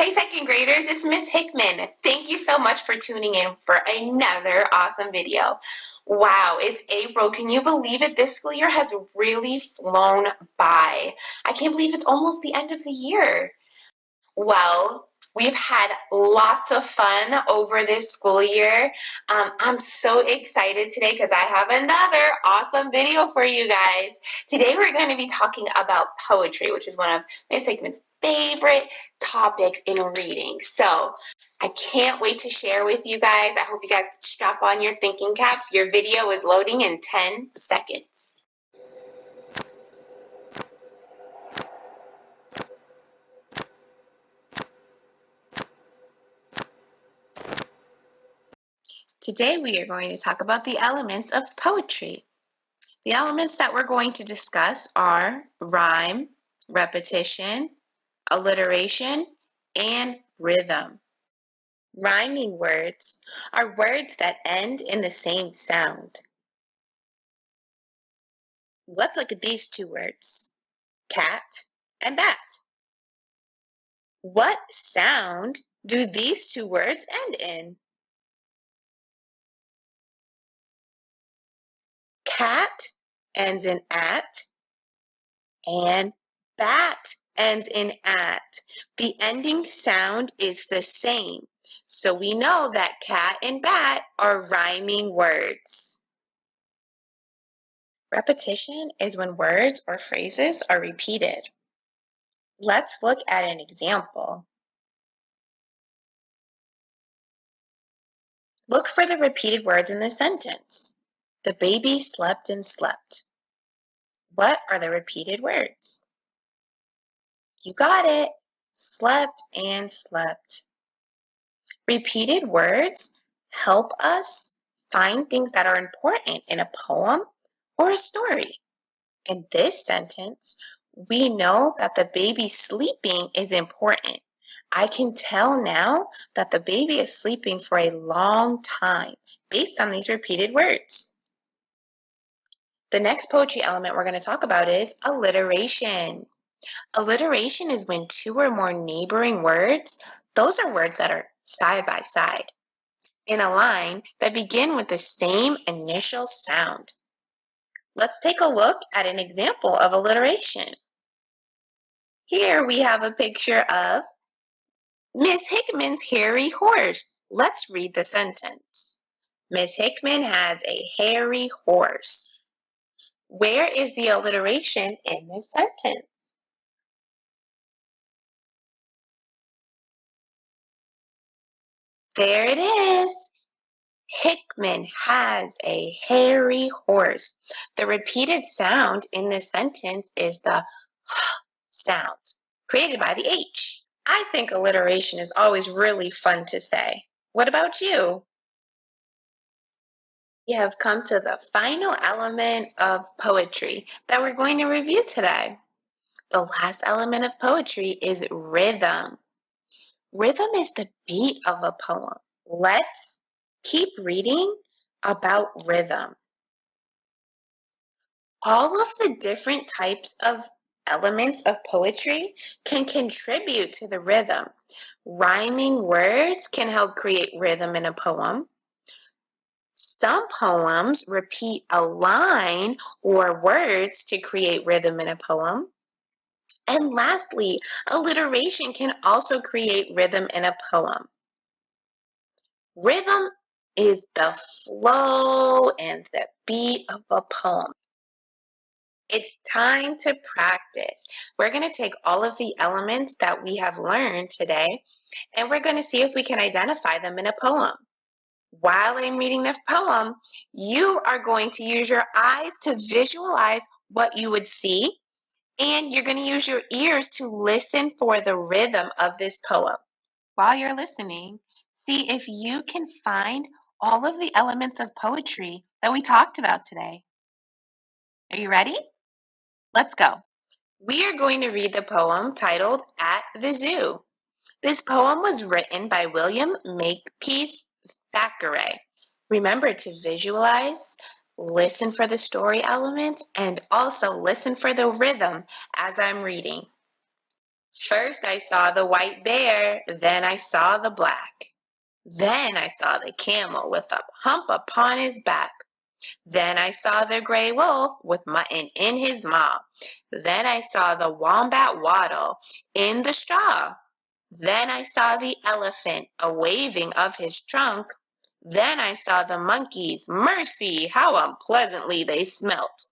Hey, second graders, it's Miss Hickman. Thank you so much for tuning in for another awesome video. Wow, it's April. Can you believe it? This school year has really flown by. I can't believe it's almost the end of the year. Well, we've had lots of fun over this school year. I'm so excited today because I have another awesome video for you guys. Today we're going to be talking about poetry, which is one of Miss Hickman's favorite topics in reading. So I can't wait to share with you guys. I hope you guys strap on your thinking caps. Your video is loading in 10 seconds. Today we are going to talk about the elements of poetry. The elements that we're going to discuss are rhyme, repetition, alliteration, and rhythm. Rhyming words are words that end in the same sound. Let's look at these two words, cat and bat. What sound do these two words end in? Cat ends in at, and bat ends in at. The ending sound is the same, so we know that cat and bat are rhyming words. Repetition is when words or phrases are repeated. Let's look at an example. Look for the repeated words in the sentence. The baby slept and slept. What are the repeated words? You got it. Slept and slept. Repeated words help us find things that are important in a poem or a story. In this sentence, we know that the baby sleeping is important. I can tell now that the baby is sleeping for a long time based on these repeated words. The next poetry element we're going to talk about is alliteration. Alliteration is when two or more neighboring words, those are words that are side by side, in a line that begin with the same initial sound. Let's take a look at an example of alliteration. Here we have a picture of Miss Hickman's hairy horse. Let's read the sentence. Miss Hickman has a hairy horse. Where is the alliteration in this sentence? There it is. Hickman has a hairy horse. The repeated sound in this sentence is the sound created by the H. I think alliteration is always really fun to say. What about you? We have come to the final element of poetry that we're going to review today. The last element of poetry is rhythm. Rhythm is the beat of a poem. Let's keep reading about rhythm. All of the different types of elements of poetry can contribute to the rhythm. Rhyming words can help create rhythm in a poem. Some poems repeat a line or words to create rhythm in a poem. And lastly, alliteration can also create rhythm in a poem. Rhythm is the flow and the beat of a poem. It's time to practice. We're going to take all of the elements that we have learned today, and we're going to see if we can identify them in a poem. While I'm reading the poem, you are going to use your eyes to visualize what you would see, and you're going to use your ears to listen for the rhythm of this poem. While you're listening, see if you can find all of the elements of poetry that we talked about today. Are you ready? Let's go. We are going to read the poem titled At the Zoo. This poem was written by William Makepeace Thackeray. Remember to visualize, listen for the story elements, and also listen for the rhythm as I'm reading. First I saw the white bear, then I saw the black. Then I saw the camel with a hump upon his back. Then I saw the gray wolf with mutton in his maw. Then I saw the wombat waddle in the straw. Then I saw the elephant a waving of his trunk. Then I saw the monkeys. Mercy, how unpleasantly they smelt.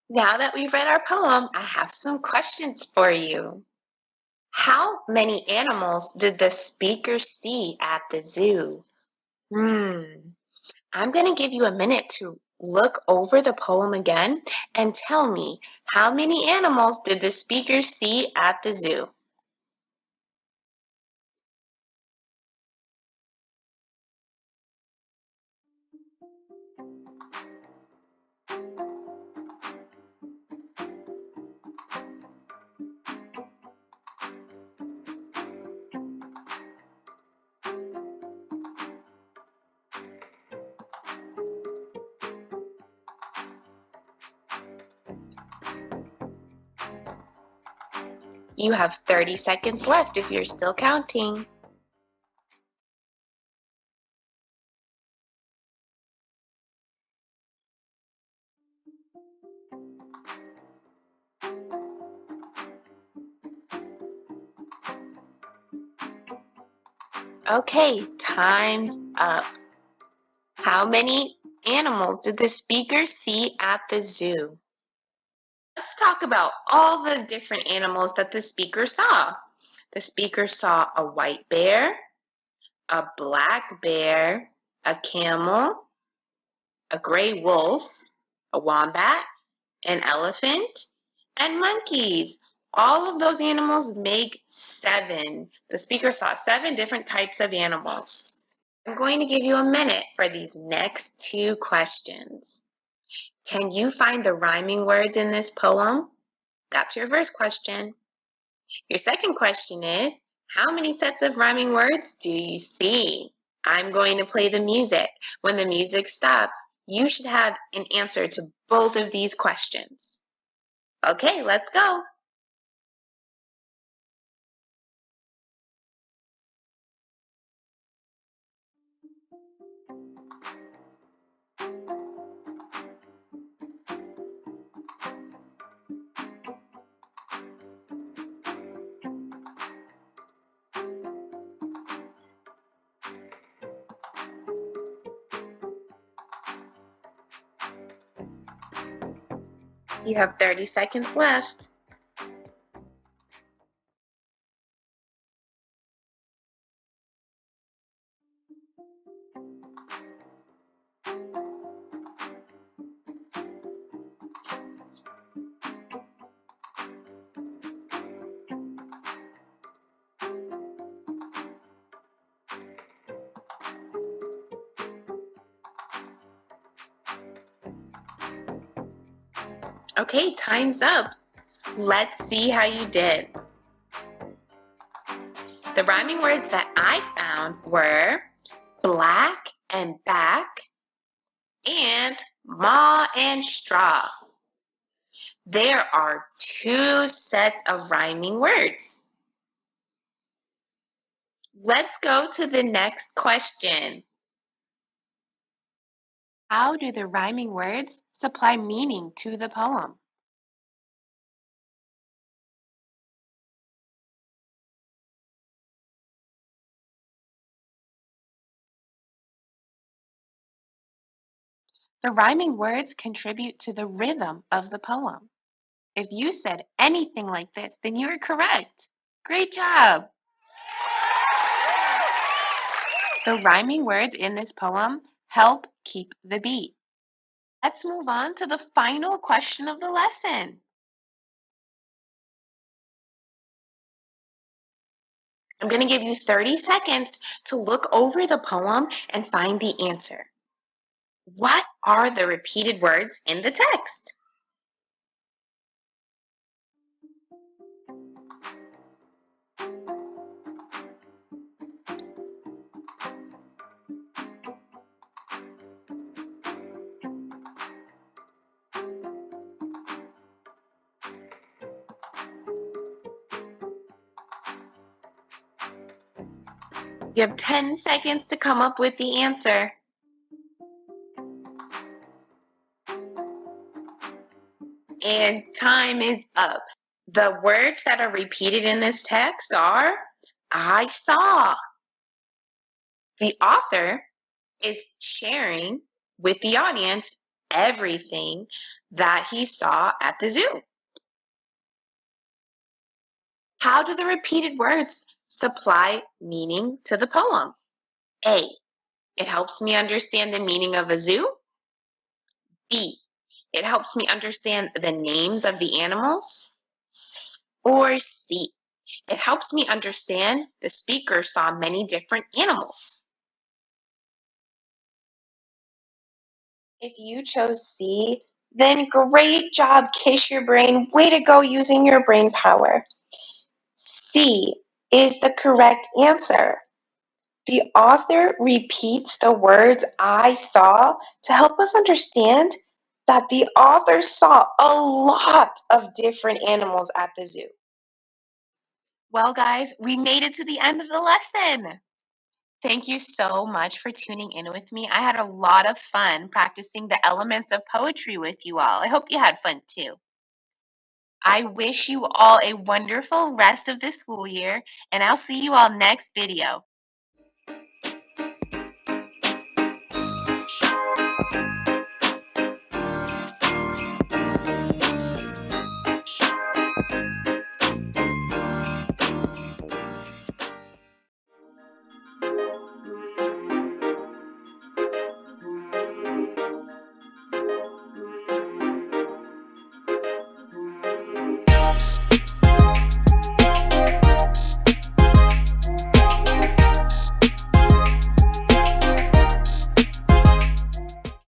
Now that we've read our poem, I have some questions for you. How many animals did the speaker see at the zoo? I'm going to give you a minute to look over the poem again and tell me, how many animals did the speaker see at the zoo? You have 30 seconds left if you're still counting. Okay, time's up. How many animals did the speaker see at the zoo? Let's talk about all the different animals that the speaker saw. The speaker saw a white bear, a black bear, a camel, a gray wolf, a wombat, an elephant, and monkeys. All of those animals make 7. The speaker saw 7 different types of animals. I'm going to give you a minute for these next 2 questions. Can you find the rhyming words in this poem? That's your first question. Your second question is, how many sets of rhyming words do you see? I'm going to play the music. When the music stops, you should have an answer to both of these questions. Okay, let's go. You have 30 seconds left. Okay, time's up. Let's see how you did. The rhyming words that I found were black and back and maw and straw. There are 2 sets of rhyming words. Let's go to the next question. How do the rhyming words supply meaning to the poem? The rhyming words contribute to the rhythm of the poem. If you said anything like this, then you are correct. Great job! The rhyming words in this poem help keep the beat. Let's move on to the final question of the lesson. I'm going to give you 30 seconds to look over the poem and find the answer. What are the repeated words in the text? You have 10 seconds to come up with the answer. And time is up. The words that are repeated in this text are, I saw. The author is sharing with the audience everything that he saw at the zoo. How do the repeated words supply meaning to the poem? A, it helps me understand the meaning of a zoo. B, it helps me understand the names of the animals. Or C, it helps me understand the speaker saw many different animals. If you chose C, then great job, Kiss Your Brain. Way to go using your brain power. C is the correct answer. The author repeats the words I saw to help us understand that the author saw a lot of different animals at the zoo. Well, guys, we made it to the end of the lesson. Thank you so much for tuning in with me. I had a lot of fun practicing the elements of poetry with you all. I hope you had fun too. I wish you all a wonderful rest of the school year, and I'll see you all next video.